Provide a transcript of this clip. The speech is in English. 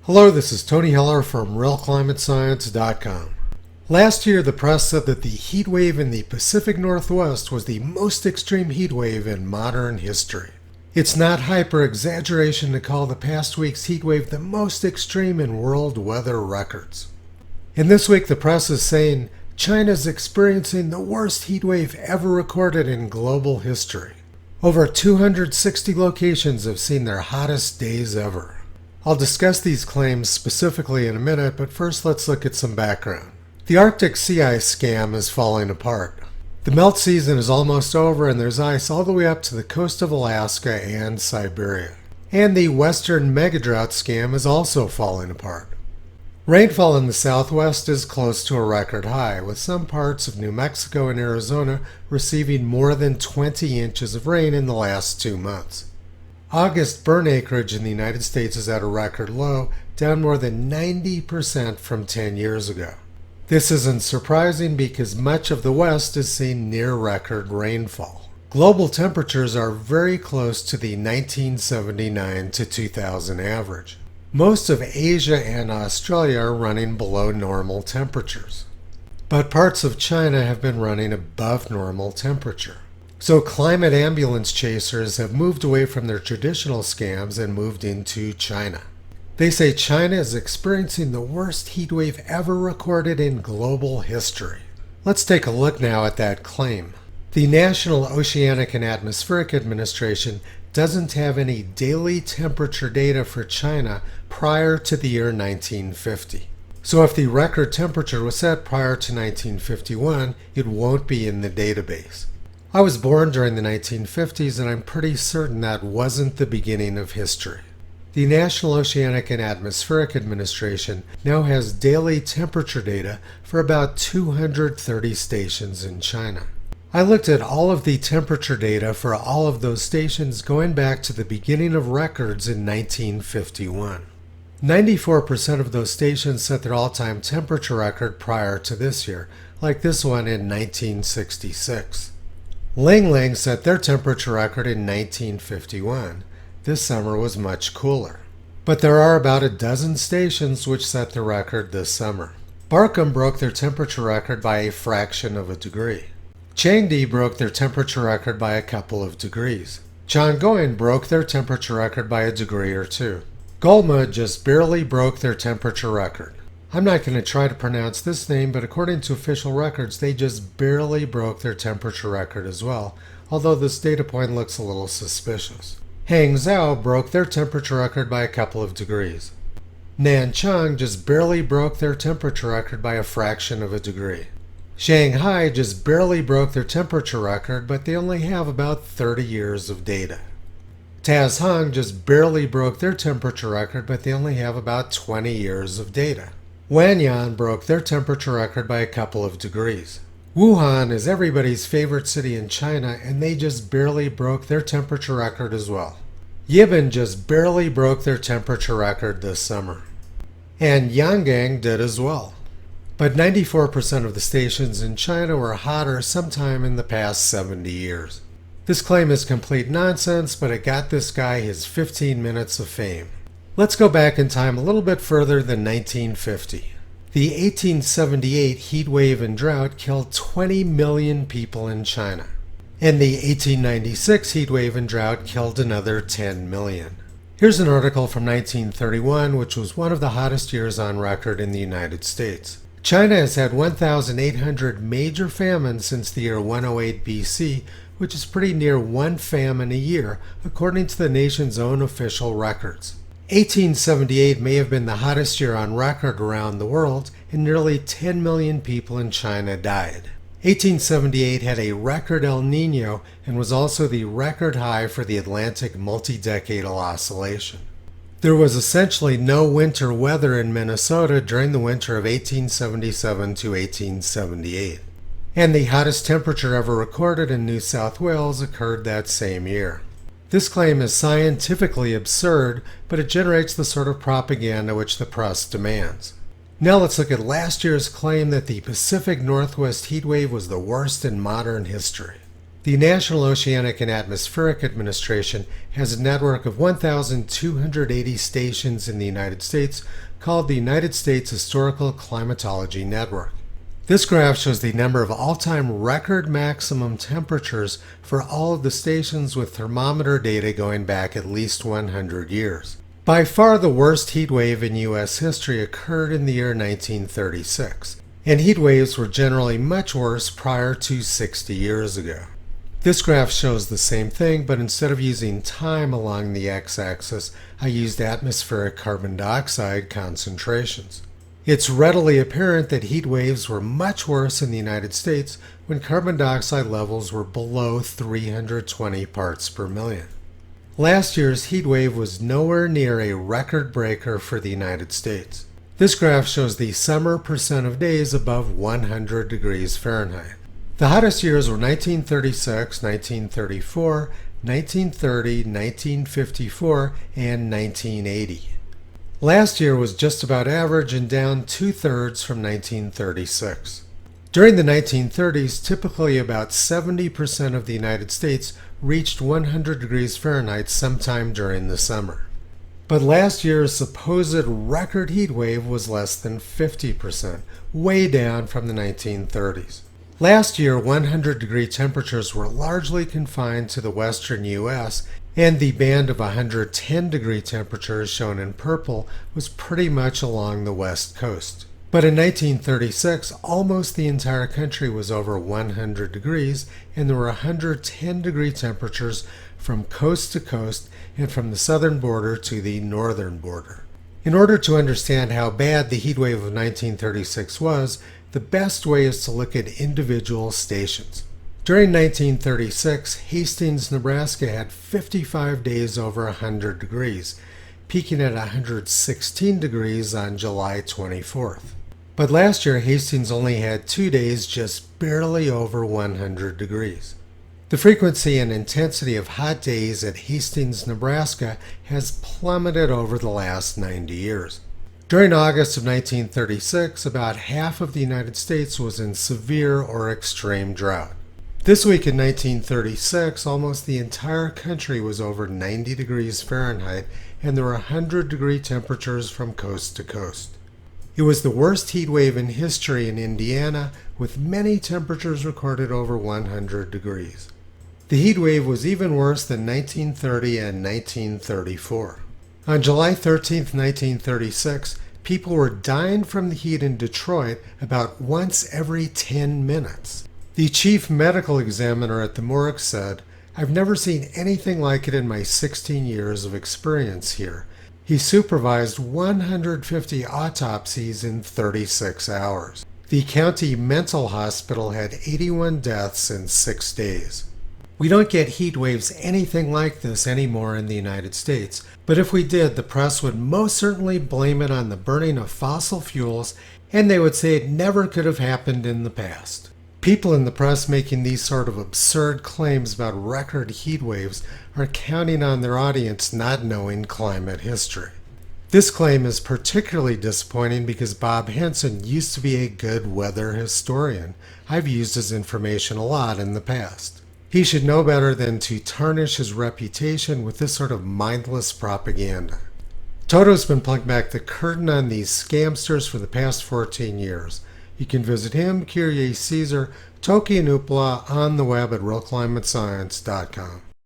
Hello, this is Tony Heller from RealClimateScience.com. Last year, the press said that the heat wave in the Pacific Northwest was the most extreme heat wave in modern history. It's not hyper-exaggeration to call the past week's heat wave the most extreme in world weather records. And this week, the press is saying China's experiencing the worst heat wave ever recorded in global history. Over 260 locations have seen their hottest days ever. I'll discuss these claims specifically in a minute, but first let's look at some background. The Arctic sea ice scam is falling apart. The melt season is almost over and there's ice all the way up to the coast of Alaska and Siberia. And the western megadrought scam is also falling apart. Rainfall in the southwest is close to a record high, with some parts of New Mexico and Arizona receiving more than 20 inches of rain in the last 2 months. August burn acreage in the United States is at a record low, down more than 90% from 10 years ago. This isn't surprising because much of the West is seeing near-record rainfall. Global temperatures are very close to the 1979 to 2000 average. Most of Asia and Australia are running below normal temperatures. But parts of China have been running above normal temperature. So climate ambulance chasers have moved away from their traditional scams and moved into China. They say China is experiencing the worst heat wave ever recorded in global history. Let's take a look now at that claim. The National Oceanic and Atmospheric Administration doesn't have any daily temperature data for China prior to the year 1950. So if the record temperature was set prior to 1951, it won't be in the database. I was born during the 1950s, and I'm pretty certain that wasn't the beginning of history. The National Oceanic and Atmospheric Administration now has daily temperature data for about 230 stations in China. I looked at all of the temperature data for all of those stations going back to the beginning of records in 1951. 94% of those stations set their all-time temperature record prior to this year, like this one in 1966. Ling Ling set their temperature record in 1951. This summer was much cooler. But there are about a dozen stations which set the record this summer. Barkham broke their temperature record by a fraction of a degree. Chengde broke their temperature record by a couple of degrees. Chongqing broke their temperature record by a degree or two. Golma just barely broke their temperature record. I'm not going to try to pronounce this name, but according to official records, they just barely broke their temperature record as well, although this data point looks a little suspicious. Hangzhou broke their temperature record by a couple of degrees. Nanchang just barely broke their temperature record by a fraction of a degree. Shanghai just barely broke their temperature record, but they only have about 30 years of data. Tashang just barely broke their temperature record, but they only have about 20 years of data. Wanyan broke their temperature record by a couple of degrees. Wuhan is everybody's favorite city in China, and they just barely broke their temperature record as well. Yibin just barely broke their temperature record this summer. And Yangang did as well. But 94% of the stations in China were hotter sometime in the past 70 years. This claim is complete nonsense, but it got this guy his 15 minutes of fame. Let's go back in time a little bit further than 1950. The 1878 heat wave and drought killed 20 million people in China. And the 1896 heat wave and drought killed another 10 million. Here's an article from 1931, which was one of the hottest years on record in the United States. China has had 1,800 major famines since the year 108 BC, which is pretty near one famine a year, according to the nation's own official records. 1878 may have been the hottest year on record around the world, and nearly 10 million people in China died. 1878 had a record El Niño and was also the record high for the Atlantic multi-decadal oscillation. There was essentially no winter weather in Minnesota during the winter of 1877 to 1878. And the hottest temperature ever recorded in New South Wales occurred that same year. This claim is scientifically absurd, but it generates the sort of propaganda which the press demands. Now let's look at last year's claim that the Pacific Northwest heat wave was the worst in modern history. The National Oceanic and Atmospheric Administration has a network of 1,280 stations in the United States called the United States Historical Climatology Network. This graph shows the number of all-time record maximum temperatures for all of the stations with thermometer data going back at least 100 years. By far the worst heat wave in U.S. history occurred in the year 1936, and heat waves were generally much worse prior to 60 years ago. This graph shows the same thing, but instead of using time along the x-axis, I used atmospheric carbon dioxide concentrations. It's readily apparent that heat waves were much worse in the United States when carbon dioxide levels were below 320 parts per million. Last year's heat wave was nowhere near a record breaker for the United States. This graph shows the summer percent of days above 100 degrees Fahrenheit. The hottest years were 1936, 1934, 1930, 1954, and 1980. Last year was just about average and down 2/3 from 1936. During the 1930s, typically about 70% of the United States reached 100 degrees Fahrenheit sometime during the summer. But last year's supposed record heat wave was less than 50%, way down from the 1930s. Last year, 100-degree temperatures were largely confined to the western U.S., and the band of 110-degree temperatures shown in purple was pretty much along the west coast. But in 1936, almost the entire country was over 100 degrees, and there were 110-degree temperatures from coast to coast and from the southern border to the northern border. In order to understand how bad the heat wave of 1936 was, the best way is to look at individual stations. During 1936, Hastings, Nebraska had 55 days over 100 degrees, peaking at 116 degrees on July 24th. But last year, Hastings only had 2 days just barely over 100 degrees. The frequency and intensity of hot days at Hastings, Nebraska has plummeted over the last 90 years. During August of 1936, about half of the United States was in severe or extreme drought. This week in 1936, almost the entire country was over 90 degrees Fahrenheit, and there were 100-degree temperatures from coast to coast. It was the worst heat wave in history in Indiana, with many temperatures recorded over 100 degrees. The heat wave was even worse than 1930 and 1934. On July 13, 1936, people were dying from the heat in Detroit about once every 10 minutes. The chief medical examiner at the morgue said, "I've never seen anything like it in my 16 years of experience here." He supervised 150 autopsies in 36 hours. The county mental hospital had 81 deaths in 6 days. We don't get heat waves anything like this anymore in the United States, but if we did, the press would most certainly blame it on the burning of fossil fuels, and they would say it never could have happened in the past. People in the press making these sort of absurd claims about record heat waves are counting on their audience not knowing climate history. This claim is particularly disappointing because Bob Henson used to be a good weather historian. I've used his information a lot in the past. He should know better than to tarnish his reputation with this sort of mindless propaganda. Toto's been pulling back the curtain on these scamsters for the past 14 years. You can visit him, Kyrie Caesar, Toki and Upla on the web at realclimatescience.com.